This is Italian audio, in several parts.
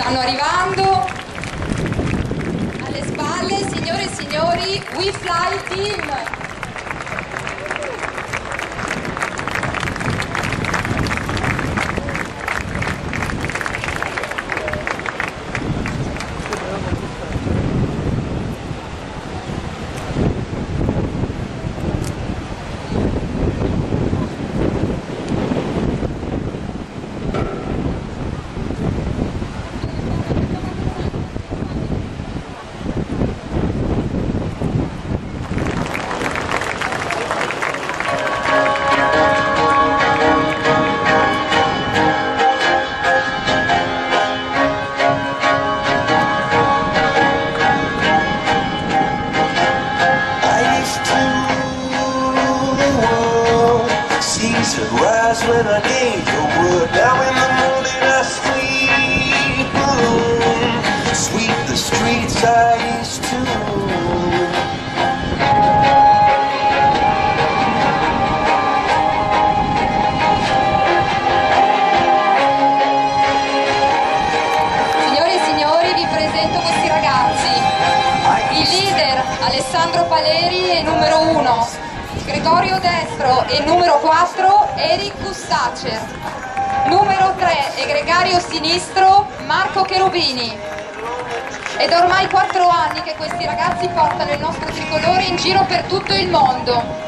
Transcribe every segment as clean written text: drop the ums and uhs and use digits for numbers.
stanno arrivando. Alle spalle, signore e signori, We Fly Team. When I gave the word, now in the morning I sleep alone. Sweep the streets I used to own. Signore e signori, vi presento questi ragazzi. Il leader Alessandro Paleri è numero 1. Gregorio Destro e numero 4 Eric Gustacer, numero 3 e gregario sinistro Marco Cherubini. Ed ormai 4 anni che questi ragazzi portano il nostro tricolore in giro per tutto il mondo.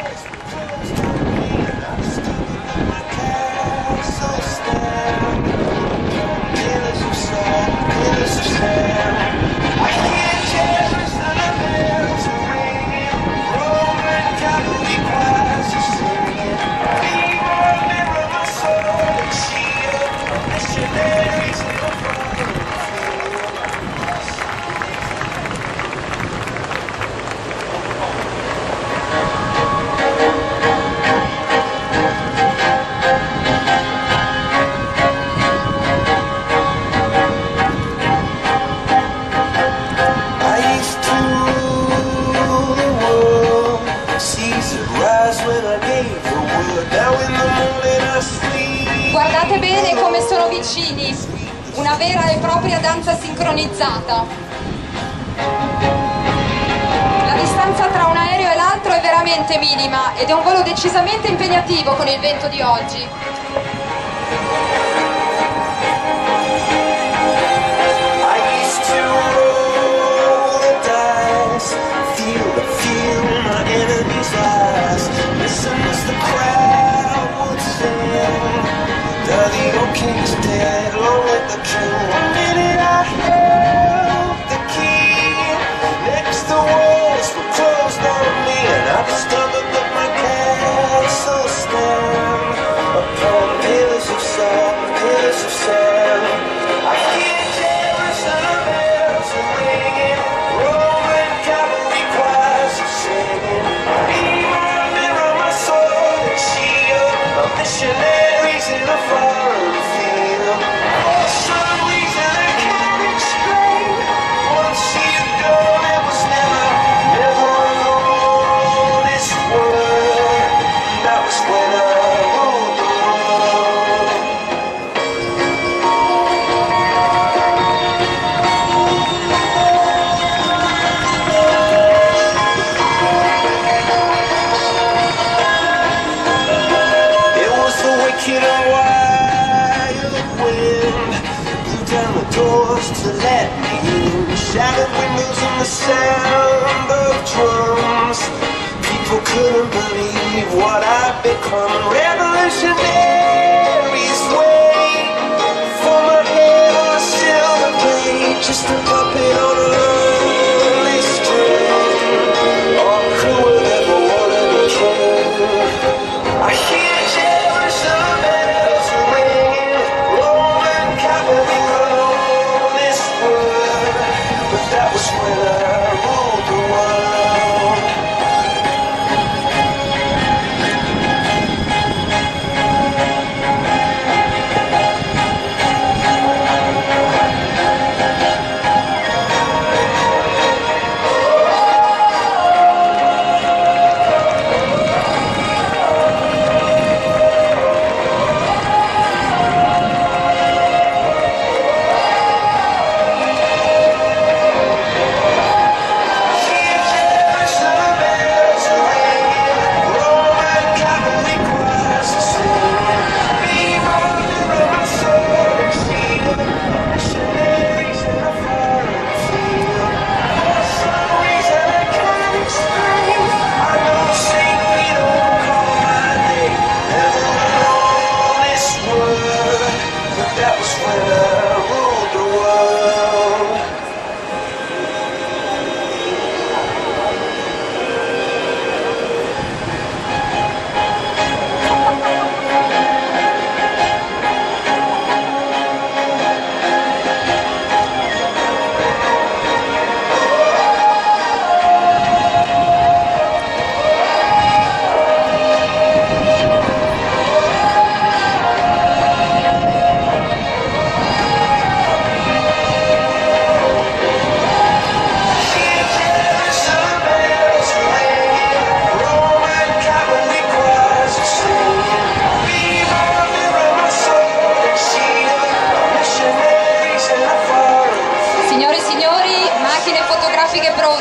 Guardate bene come sono vicini, una vera e propria danza sincronizzata. La distanza tra un aereo e l'altro è veramente minima ed è un volo decisamente impegnativo con il vento di oggi. The old king's dead, long live the king. One minute I held the key. Next the walls were closed on me, and I discovered that my castle stand upon pillars of sand, pillars of sand. I hear Jerusalem bells ringing, Roman cavalry choirs are singing. Mirror, mirror, my sword and shield, a missionaries in a foreign field. For some reason I can't explain. Once you've gone, it was never, never alone. This world, that was when I ruled the world. It was the wicked and wild wind blew down the doors to let me in. Shattered windows and the sound of drums. People couldn't believe what I'd become. Revolutionaries wait for my head on a silver blade, just a puppet on a lonely string. Oh, who would ever wanna be king? I hear Jerusalem bells ringing, Roman cavalry rule this world, but that was when I ruled the world.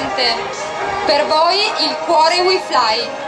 importante. Per voi il cuore We Fly.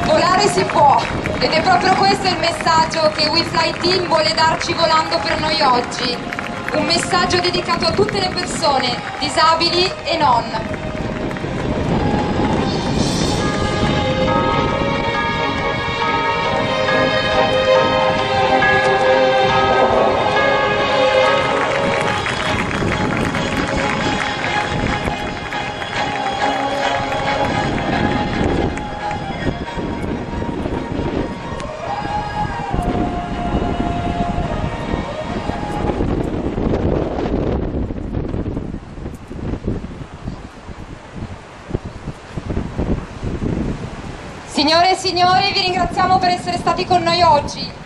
Volare si può, ed è proprio questo il messaggio che We Fly Team vuole darci volando per noi oggi. Un messaggio dedicato a tutte le persone, disabili e non. Signore e signori, vi ringraziamo per essere stati con noi oggi.